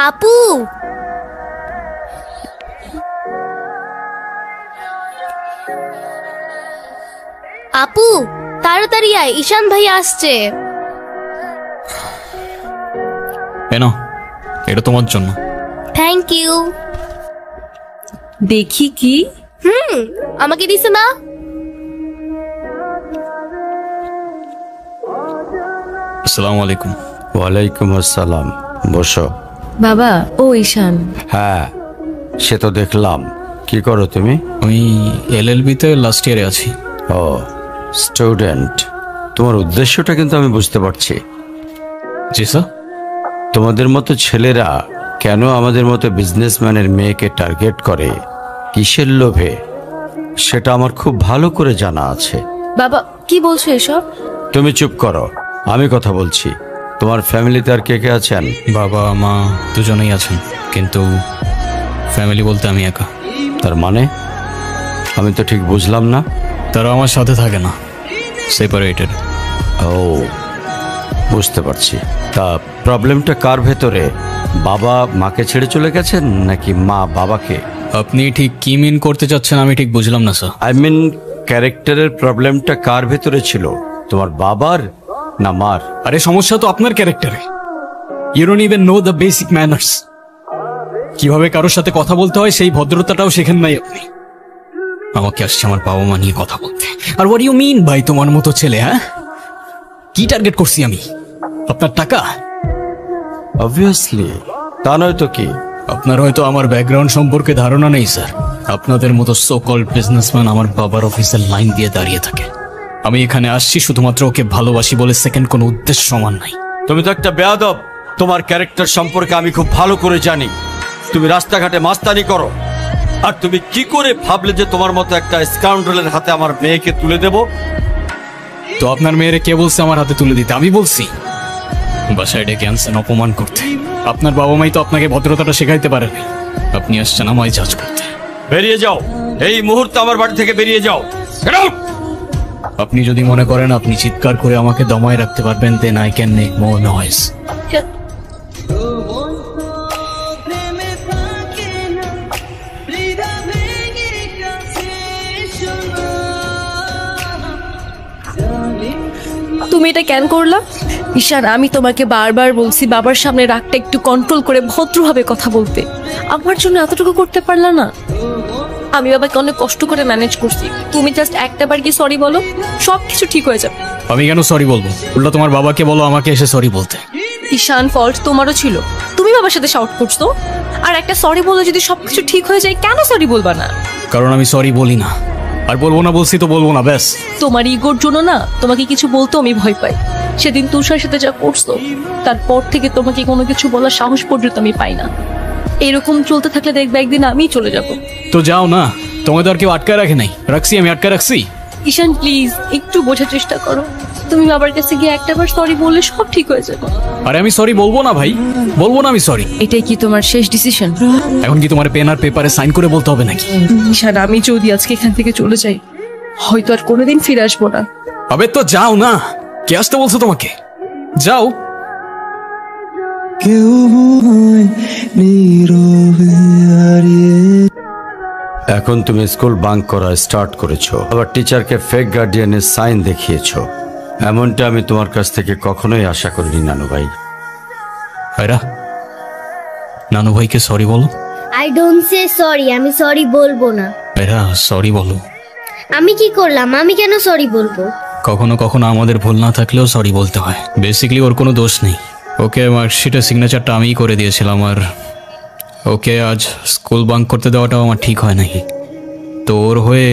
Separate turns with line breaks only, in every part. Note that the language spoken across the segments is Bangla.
আপু, আপু তাড়াতাড়ি আয়, ঈশান ভাই আসছে।
কেন? এটা তোমার জন্য।
Thank you.
দেখি কি?
আমাকে দিছে না?
আসসালামু আলাইকুম।
ওয়ালাইকুম আসসালাম, বসো।
বাবা, ও ঈশান।
হ্যাঁ, সে তো দেখলাম। কি করো তুমি?
আমি এলএলবি-তে লাস্ট ইয়ারে আছি।
ও, স্টুডেন্ট। তোমার উদ্দেশ্যটা কিন্তু আমি বুঝতে পারছি।
জি স্যার।
তোমাদের মতো ছেলেরা কেন আমাদের মতো বিজনেসম্যানের মেয়েকে টার্গেট করে, কিসের লোভে, সেটা আমার খুব ভালো করে জানা আছে।
বাবা, কি বলছো এসব?
তুমি চুপ করো, আমি কথা বলছি। তোমার ফ্যামিলিতে আর কে কে আছেন?
বাবা মা দুজনেই আছেন, কিন্তু ফ্যামিলি বলতে আমি একা।
তার মানে আমি তো ঠিক বুঝলাম না।
তারা আমার সাথে থাকে না, সেপারেটেড।
ও, বুঝতে পারছি। তা প্রবলেমটা কার ভেতরে? বাবা মাকে ছেড়ে চলে গেছেন নাকি মা বাবাকে?
আপনি ঠিক কি মিন করতে চাচ্ছেন আমি ঠিক বুঝলাম না স্যার।
আই মিন, ক্যারেক্টারের প্রবলেমটা কার ভেতরে ছিল, তোমার বাবার না মার?
আরে সমস্যা তো আপনার ক্যারেক্টারে। You don't even know the basic manners. কিভাবে কারোর সাথে কথা বলতে হয় সেই ভদ্রতাটাও শেখেন নাই আপনি। আমাকে আসছে আমার বাবা মা নিয়ে কথা বলতে। আর হোয়াট ইউ মিন ভাই তোমার মতো ছেলে? হ্যাঁ, কি টার্গেট করছি আমি? আপনার টাকা?
অবভিয়াসলি, তা নয় তো কি?
আপনার হয়তো আমার ব্যাকগ্রাউন্ড সম্পর্কে ধারণা নেই স্যার। আপনাদের মতো সো কল্ড বিজনেসম্যান আমার বাবার অফিসের লাইন দিয়ে দাঁড়িয়ে থাকে। আমি এখানে আসছি শুধুমাত্র ওকে ভালোবাসি বলে, সেকেন্ড কোনো উদ্দেশ্য সমান নাই।
তুমি তো একটা বেয়াদব। তোমার ক্যারেক্টার সম্পর্কে আমি খুব ভালো করে জানি। তুমি রাস্তাঘাটে মাস্তানি করো, আর তুমি কি করে ভাবলে যে তোমার মতো একটা স্কাউন্ডারের হাতে আমার মেয়েকে তুলে দেব?
তো আপনার মেয়েরে কে বলছে আমার হাতে তুলে দিতে? আমি বলছি? বাসায় ডেকে আনছেন অপমান করতে। আপনার বাবা মাই তো আপনাকে ভদ্রতাটা শেখাইতে পারেনি। আপনি আসছেন আমায় জাজ করতে।
বেরিয়ে যাও, এই মুহূর্তে আমার বাড়ি থেকে বেরিয়ে যাও। Get out!
আপনি যদি মনে করেন আপনি চিৎকার করে আমাকে দমায় রাখতে পারবেন, then I can make more noise.
তুমি এটা কেন করলা? ঈশান, আমি তোমাকে বারবার বলছি বাবার সামনে রাগটা একটু কন্ট্রোল করে ভদ্রভাবে কথা বলতে। আমার জন্য এতটুকু করতে পারলা না? আমি বাবাকে অনেক কষ্ট করে ম্যানেজ করছি। তুমি জাস্ট একটা বার কি সরি বলো, সবকিছু ঠিক হয়ে যাবে।
আমি কেন সরি বলবো? উল্টা তোমার বাবাকে বলো আমাকে এসে সরি বলতে।
ঈশান, ফল্ট তোমারও ছিল। তুমি বাবার সাথে শাউট করছো। আর একটা সরি বলে যদি সবকিছু ঠিক হয়ে যায়, কেন সরি বলবা না?
কারণ আমি সরি বলি না, আর বলবো না। বলছি তো বলবো না, ব্যাস।
তোমার ইগোর জন্য না তোমাকে কিছু বলতেও আমি ভয় পাই। সেদিন তুষার সাথে যা করছো, তারপর থেকে তোমাকে কোনো কিছু বলার সাহস পর্যন্ত আমি পাই না। এরকম চলতে থাকলে দেখবে একদিন আমিই চলে যাব।
তো যাও না, তোমাদের আর কেউ আটকায় রাখে নাই। রাখছি, আমি আটকায় রাখছি।
ঈশান, প্লিজ একটু বোঝার চেষ্টা করো। তুমি বাবার কাছে গিয়ে একটাবার সরি বললে সব ঠিক হয়ে যাবে।
আরে আমি সরি বলবো না ভাই, বলবো না আমি সরি।
এটাই কি তোমার শেষ ডিসিশন?
এখন কি তোমার পেন আর পেপারে সাইন করে বলতে হবে নাকি?
ঈশান, আমি যদি আজকে এখান থেকে চলে যাই, হয়তো আর কোনোদিন ফিরে আসবো না।
আবে তো যাও না, কে আসতে বলছো তোমাকে? যাও।
এখন তুমি স্কুল বাঙ্ক করা স্টার্ট করেছো, আবার টিচারকে ফেক গার্ডিয়ানের সাইন দেখিয়েছো। এমনটা আমি তোমার কাছ থেকে কখনোই আশা করিনি নানু ভাই।
ভাইরা, নানু ভাইকে সরি বলো।
আই ডোন্ট সে সরি, আমি সরি বলবো না।
ভাইরা সরি বলো।
আমি কি করলাম? আমি কেন সরি বলবো?
কখনো কখনো আমাদের ভুল না থাকলেও সরি বলতে হয়। বেসিক্যালি ওর কোনো দোষ নেই। ওকে মার্কশিটের সিগনেচারটা আমিই করে দিয়েছিলাম, আর ওকে আজ স্কুল বাঙ্ক করতে দেওয়াটাও আমার ঠিক হয় নাকি। তো ওর হয়ে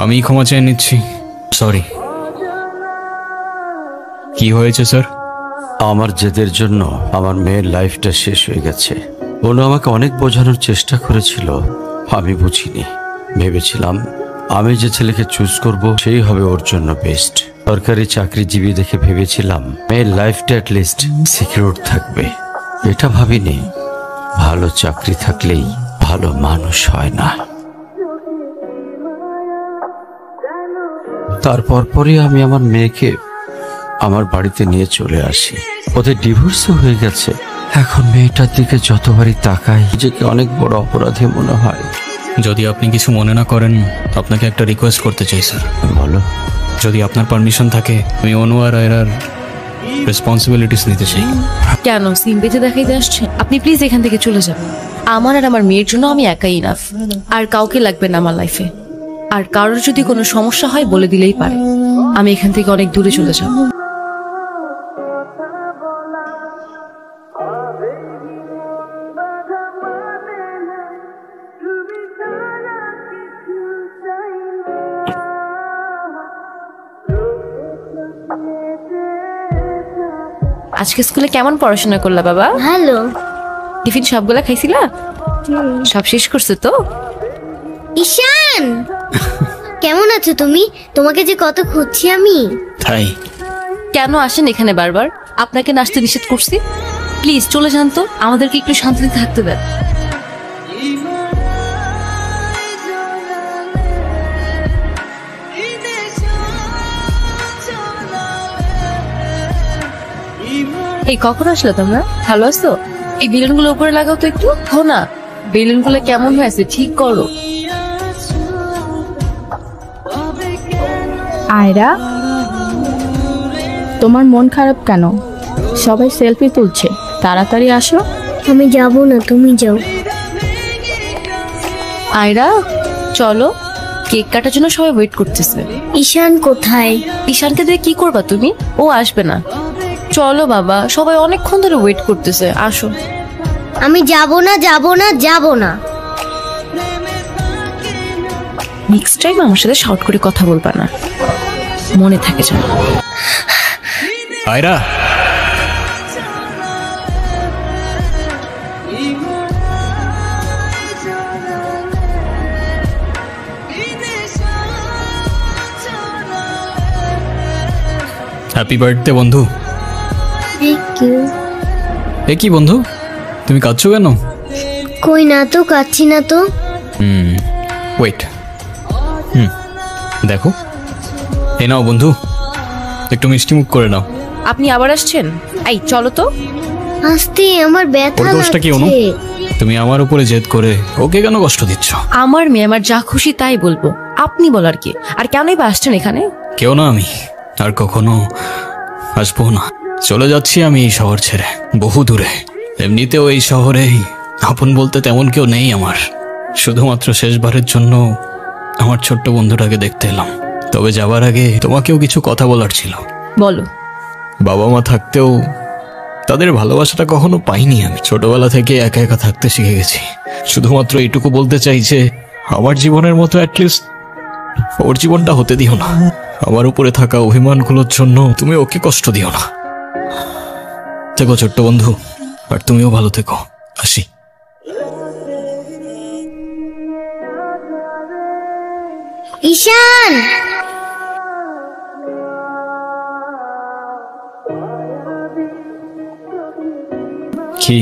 আমি ক্ষমা চেয়ে নিচ্ছি। সরি। কি হয়েছে স্যার?
আমার জেদের জন্য আমার মেয়ের লাইফটা শেষ হয়ে গেছে। ওরা আমাকে অনেক বোঝানোর চেষ্টা করেছিল, আমি বুঝিনি। ভেবেছিলাম আমি যে ছেলেকে চুজ করব সেই হবে ওর জন্য বেস্ট। সরকারি চাকরিজীবী দেখে ভেবেছিলাম মেয়ের লাইফটা অ্যাটলিস্ট সিকিউর থাকবে। এটা ভাবিনি ভালো চাকরি থাকলেই ভালো মানুষ হয় না। তারপর পরে আমি আমার মেয়েকে আমার বাড়িতে নিয়ে চলে আসি। ওদের ডিভোর্সও হয়ে গেছে। এখন মেয়েটার দিকে যতবারই তাকাই নিজেকে অনেক বড় অপরাধী মনে হয়।
যদি আপনি কিছু মনে না করেন, আপনাকে একটা রিকোয়েস্ট করতে চাই স্যার।
বলো।
যদি আপনার পারমিশন থাকে, আমি অনু আর আয়রার রেসপন্সিবিলিটিস নিতে চাই।
কেন সিম বেঁধে দেখাইতে আসছে? আপনি প্লিজ এখান থেকে চলে যান। আমার আর আমার মেয়ের জন্য আমি একাই ইনাফ, আর কাউকে লাগবে না আমার লাইফে। আর কারোর যদি কোনো সমস্যা হয় বলে দিলেই পারে। আমি এখান থেকে অনেক দূরে চলে যাব। আজকে স্কুলে কেমন পড়াশোনা করলা বাবা?
ভালো।
টিফিন সবগুলা খাইছিলা? সব শেষ করছো তো?
ঈশান, কেমন আছো তুমি? তোমাকে যে কত খুঁজছি আমি।
তাই
কেন আসেন এখানে বারবার? আপনাকে নাচতে নিষেধ করছি? প্লিজ চলে যান তো, আমাদেরকে একটু শান্তিতে থাকতে দেন। এই কখন আসলে তোমরা? ভালো আছো? এই বেলুনগুলো উপরে লাগাও তো একটু। হো না, বেলুনগুলো কেমন হয়েছে ঠিক করো।
আয়রা, তোমার মন খারাপ কেন? সবাই সেলফি তুলছে, তাড়াতাড়ি আসো।
আমি যাব না, তুমি যাও।
আয়রা চলো, কেক কাটার জন্য সবাই ওয়েট করতেছে।
ঈশান কোথায়?
ঈশানকে দিয়ে কি করবা তুমি? ও আসবে না। চলো বাবা, সবাই অনেকক্ষণ ধরে ওয়েট করতেছে, আসো।
আমি যাব না, যাব না, যাব না।
নেক্সট টাইম আমার সাথে শর্ট করে কথা বলবা না, মনে থাকে যেন।
আয়রা, হ্যাপি বার্থডে বন্ধু।
Thank you.
এ কি বন্ধু, তুমি কাঁদছো কেন?
কই না তো, কাচ্ছি না তো।
ওয়েট, দেখো, এ নাও বন্ধু, একটু মিষ্টি মুখ করে নাও।
আপনি আবার আসছেন? এই চলো তো।
আস্তে, আমার ব্যথা
ওর দোষটা কি অনু?
লাগছে।
তুমি আমার উপরে জেদ করে ওকে কেন কষ্ট দিচ্ছ?
আমার মেয়ে আমার যা খুশি তাই বলবো, আপনি বলার কি? আর কেনই বা আসছেন এখানে?
কেউ না, আমি আর কখনো আসবো না। চলে যাচ্ছি আমি এই শহর ছেড়ে, বহু দূরে। এমনিতেও এই শহরে আপন বলতে তেমন কেউ নেই আমার। শুধুমাত্র শেষবারের জন্য আমার ছোট্ট বন্ধুটাকে দেখতে এলাম। তবে যাবার আগে তোমাকেও কিছু কথা বলার ছিল।
বলো।
বাবা মা থাকতেও তাদের ভালোবাসাটা কখনো পাইনি আমি। ছোটবেলা থেকে একা একা থাকতে শিখে গেছি। শুধুমাত্র এইটুকু বলতে চাই যে আমার জীবনের মতো অ্যাটলিস্ট ওর জীবনটা হতে দিও না। আমার উপরে থাকা অভিমানগুলোর জন্য তুমি ওকে কষ্ট দিও না। থেকো ছোট্ট বন্ধু, আর তুমিও ভালো থেকো। আসি।
ঈশান,
কি?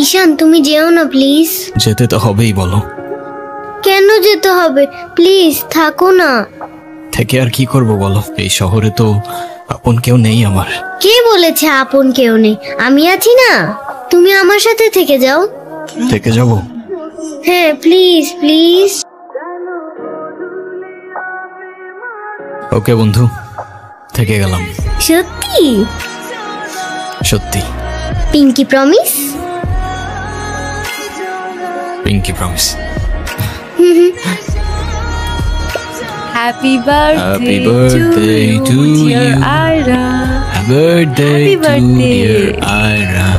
ঈশান তুমি যেও না প্লিজ।
যেতে তো হবেই, বলো।
কেন যেতে হবে? প্লিজ থাকো না।
থেকে আর কি করব বলো? এই শহরে তো আপন কেউ নেই আমার।
কে বলেছে আপন কেউ নেই? আমি আছি না, তুমি আমার সাথে থেকে যাও।
থেকে যাব?
হ্যাঁ প্লিজ প্লিজ।
ওকে বন্ধু, থেকে গেলাম।
সত্যি?
সত্যি।
Pinky promise?
Pinky promise.
Happy
Happy
birthday
birthday
to
to
dear
you.
Ayra.
Happy birthday
Happy
to
birthday.
dear Ira.